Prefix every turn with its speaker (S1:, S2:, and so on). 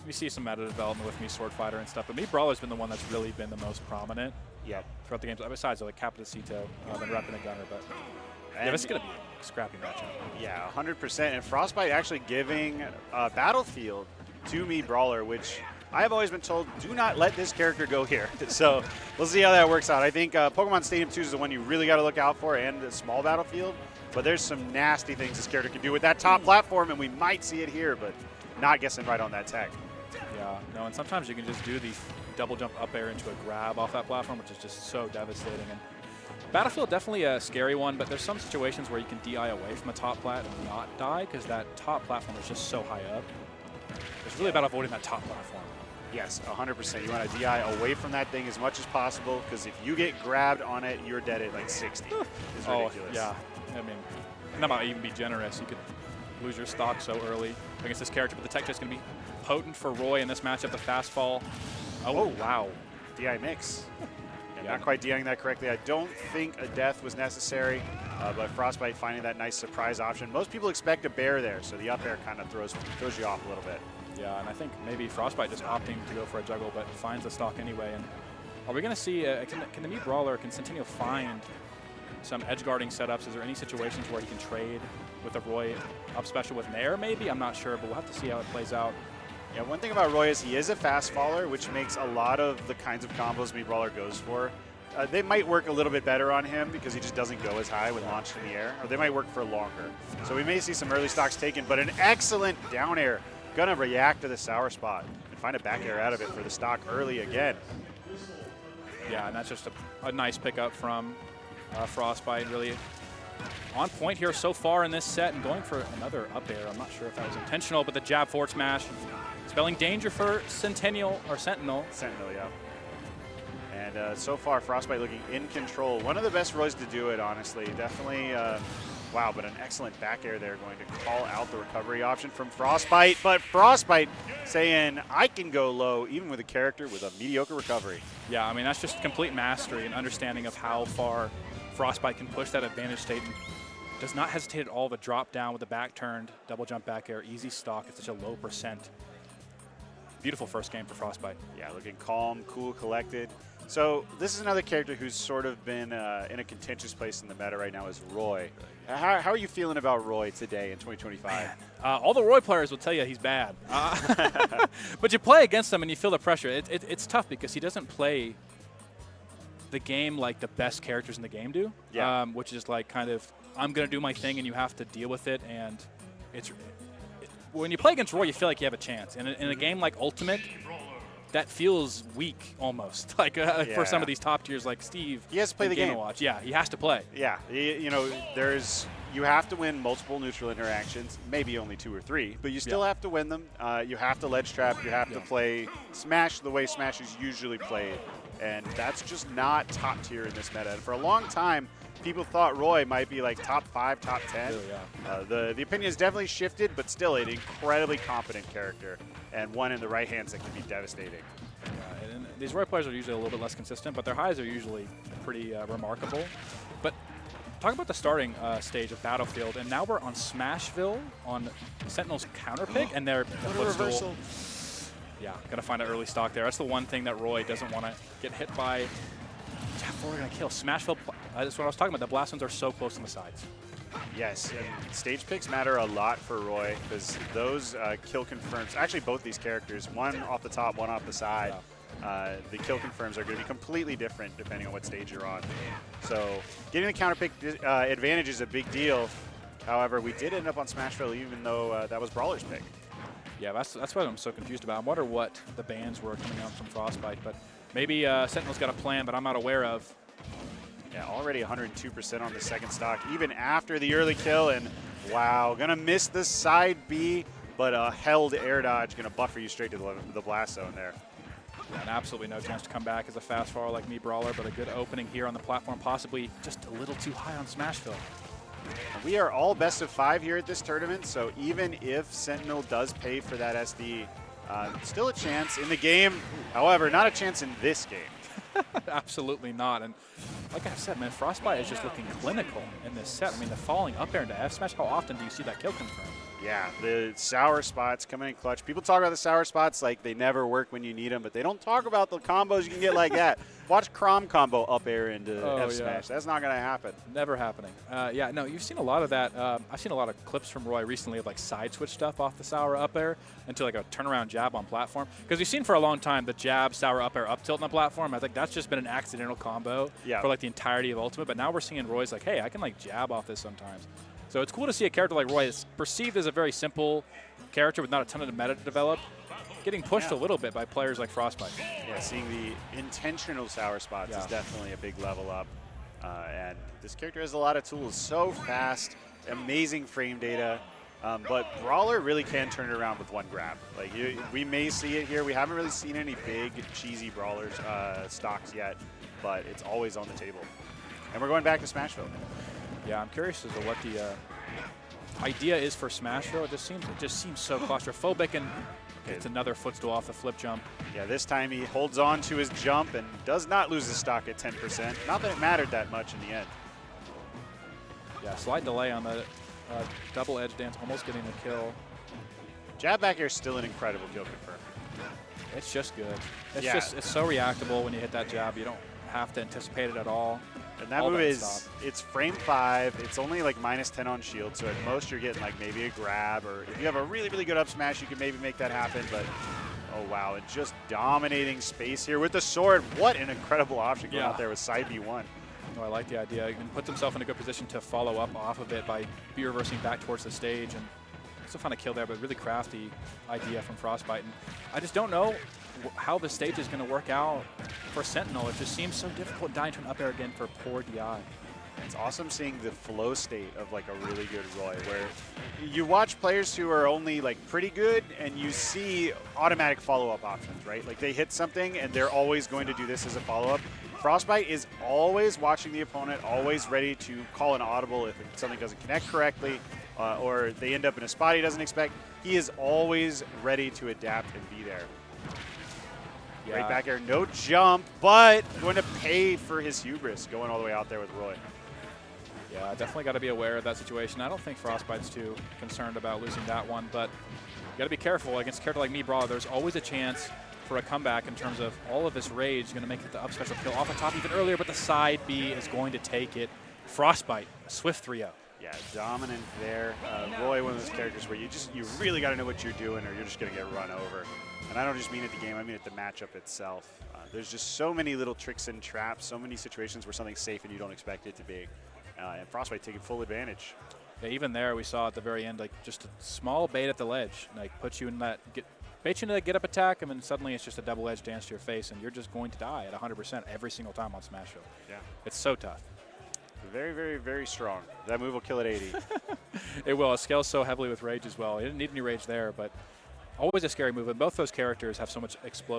S1: we see some meta development with me Sword Fighter and stuff, but me Brawler's been the one that's really been the most prominent.
S2: Yep.
S1: Throughout the games, besides like Capitacito, and Reppin' a Gunner, but yeah, this is gonna be a scrappy matchup.
S2: Yeah, 100%. And Frostbyte actually giving Battlefield to me Brawler, which I have always been told, do not let this character go here. So we'll see how that works out. I think Pokemon Stadium 2 is the one you really got to look out for, and the small Battlefield. But there's some nasty things this character can do with that top platform, and we might see it here, but not guessing right on that tech.
S1: Yeah, no, and sometimes you can just do the double jump up air into a grab off that platform, which is just so devastating. And Battlefield, definitely a scary one, but there's some situations where you can DI away from a top plat and not die, because that top platform is just so high up. It's really about avoiding that top platform.
S2: Yes, 100%. You want to DI away from that thing as much as possible, because if you get grabbed on it, you're dead at like 60. It's ridiculous.
S1: Yeah. I mean, and that might even be generous. You could lose your stock so early against this character, but the tech just going to be potent for Roy in this matchup. The fast fall. Oh, wow.
S2: DI mix. Yeah, not quite DIing that correctly. I don't think a death was necessary, but Frostbyte finding that nice surprise option. Most people expect a bear there, so the up air kind of throws you off a little bit.
S1: Yeah, and I think maybe Frostbyte just opting to go for a juggle, but finds the stock anyway. And are we going to see, can the Mii Brawler, can Sentinel find some edge guarding setups? Is there any situations where he can trade with a Roy up special with Nair maybe? I'm not sure, but we'll have to see how it plays out.
S2: Yeah, one thing about Roy is he is a fast faller, which makes a lot of the kinds of combos Mii Brawler goes for. They might work a little bit better on him because he just doesn't go as high when launched in the air, or they might work for longer. So we may see some early stocks taken, but an excellent down air. Gonna react to the sour spot and find a back air out of it for the stock early again.
S1: Yeah, and that's just a nice pickup from Frostbyte. Really on point here so far in this set, and going for another up air. I'm not sure if that was intentional, but the jab forward smash, spelling danger for Sentinel.
S2: Sentinel, yeah. And so far, Frostbyte looking in control. One of the best Roys to do it, honestly. Definitely. Wow, but an excellent back air there, going to call out the recovery option from Frostbyte. But Frostbyte saying, I can go low even with a character with a mediocre recovery.
S1: Yeah, I mean, that's just complete mastery and understanding of how far Frostbyte can push that advantage state, and does not hesitate at all to drop down with the back turned, double jump back air, easy stock at such a low percent. Beautiful first game for Frostbyte.
S2: Yeah, looking calm, cool, collected. So this is another character who's sort of been in a contentious place in the meta right now is Roy. How are you feeling about Roy today in 2025?
S1: Man, all the Roy players will tell you he's bad. But you play against him and you feel the pressure. It's tough because he doesn't play the game like the best characters in the game do,
S2: yeah.
S1: Which is like kind of, I'm going to do my thing and you have to deal with it. And when you play against Roy, you feel like you have a chance. And in a game like Ultimate, that feels weak almost, like for some of these top tiers like Steve.
S2: He has to play the game.
S1: Watch. Yeah, he has to play.
S2: Yeah, you know, you have to win multiple neutral interactions, maybe only 2 or 3, but you still have to win them. You have to ledge trap. You have to play Smash the way Smash is usually played, and that's just not top tier in this meta. And for a long time, people thought Roy might be like top 5, top 10.
S1: Really, yeah.
S2: The opinion has definitely shifted, but still an incredibly competent character, and one in the right hands that can be devastating.
S1: Yeah, and these Roy players are usually a little bit less consistent, but their highs are usually pretty remarkable. But talk about the starting stage of Battlefield, and now we're on Smashville on Sentinel's counter pick, and they're
S2: reversal.
S1: Yeah, gonna find an early stock there. That's the one thing that Roy doesn't want to get hit by. Jab forward gonna kill. Smashville, that's what I was talking about. The blast zones are so close on the sides.
S2: Yes, and stage picks matter a lot for Roy, because those kill confirms, actually both these characters, one off the top, one off the side, the kill confirms are going to be completely different depending on what stage you're on. So getting the counter pick advantage is a big deal. However, we did end up on Smashville even though that was Brawler's pick.
S1: Yeah, that's what I'm so confused about. I wonder what the bans were coming out from Frostbyte, but maybe Sentinel's got a plan that I'm not aware of.
S2: Yeah, already 102% on the second stock, even after the early kill, and wow, gonna miss the side B, but a held air dodge gonna buffer you straight to the blast zone there.
S1: And absolutely no chance to come back as a fast follower like Mii Brawler, but a good opening here on the platform, possibly just a little too high on Smashville.
S2: We are all best of 5 here at this tournament, so even if Sentinel does pay for that SD, still a chance in the game. However, not a chance in this game.
S1: Absolutely not. And like I said, man, Frostbyte is just looking clinical in this set. I mean, the falling up air into F smash, how often do you see that kill confirm?
S2: Yeah, the sour spots coming in clutch. People talk about the sour spots like they never work when you need them, but they don't talk about the combos you can get like that. Watch Crom combo up air into F smash. That's not going to happen.
S1: Never happening. Yeah, no, you've seen a lot of that. I've seen a lot of clips from Roy recently of like side switch stuff off the sour up air into like a turnaround jab on platform. Because we've seen for a long time the jab, sour up air, up tilt on the platform. I think that's just been an accidental combo for like the entirety of Ultimate. But now we're seeing Roy's like, hey, I can like jab off this sometimes. So it's cool to see a character like Roy that's perceived as a very simple character with not a ton of meta to develop, getting pushed a little bit by players like Frostbyte.
S2: Yeah, seeing the intentional sour spots is definitely a big level up. And this character has a lot of tools. So fast, amazing frame data. But Brawler really can turn it around with one grab. Like we may see it here. We haven't really seen any big, cheesy Brawlers stocks yet, but it's always on the table. And we're going back to Smashville.
S1: Yeah, I'm curious as to what the idea is for Smashville. It just seems so claustrophobic, and gets another footstool off the flip jump.
S2: Yeah, this time he holds on to his jump and does not lose his stock at 10%. Not that it mattered that much in the end.
S1: Yeah, slight delay on the double edge dance, almost getting the kill.
S2: Jab back air is still an incredible kill confirm.
S1: It's just good. It's so reactable when you hit that jab. You don't have to anticipate it at all.
S2: And that move it's frame 5. It's only like -10 on shield, so at most you're getting like maybe a grab, or if you have a really, really good up smash, you can maybe make that happen. But, oh wow, it's just dominating space here with the sword. What an incredible option going out there with side B1.
S1: Oh, I like the idea. He puts himself in a good position to follow up off of it by B-reversing back towards the stage. And still find a kill there, but really crafty idea from Frostbyte. And I just don't know how the stage is going to work out for Sentinel. It just seems so difficult dying to an up air again for poor DI.
S2: It's awesome seeing the flow state of like a really good Roy, where you watch players who are only like pretty good and you see automatic follow-up options, right? Like they hit something and they're always going to do this as a follow-up. Frostbyte is always watching the opponent, always ready to call an audible if something doesn't connect correctly, or they end up in a spot he doesn't expect. He is always ready to adapt and be there. Right back air, no jump, but going to pay for his hubris going all the way out there with Roy.
S1: Yeah, definitely got to be aware of that situation. I don't think Frostbyte's too concerned about losing that one, but you got to be careful against a character like me, Brawler. There's always a chance for a comeback in terms of all of this rage is going to make it the up special kill off the top even earlier, but the side B is going to take it. Frostbyte, a swift 3-0.
S2: Yeah, dominant there. Roy, one of those characters where you really got to know what you're doing or you're just going to get run over. And I don't just mean at the game, I mean at the matchup itself. There's just so many little tricks and traps, so many situations where something's safe and you don't expect it to be. And Frostbyte taking full advantage.
S1: Yeah, even there we saw at the very end, like just a small bait at the ledge, like puts you in that, bait you into that get up attack, and then suddenly it's just a double edge dance to your face and you're just going to die at 100% every single time on Smashville.
S2: Yeah.
S1: It's so tough.
S2: Very, very, very strong. That move will kill at 80.
S1: It will. It scales so heavily with rage as well. He didn't need any rage there, but always a scary move. And both those characters have so much explosive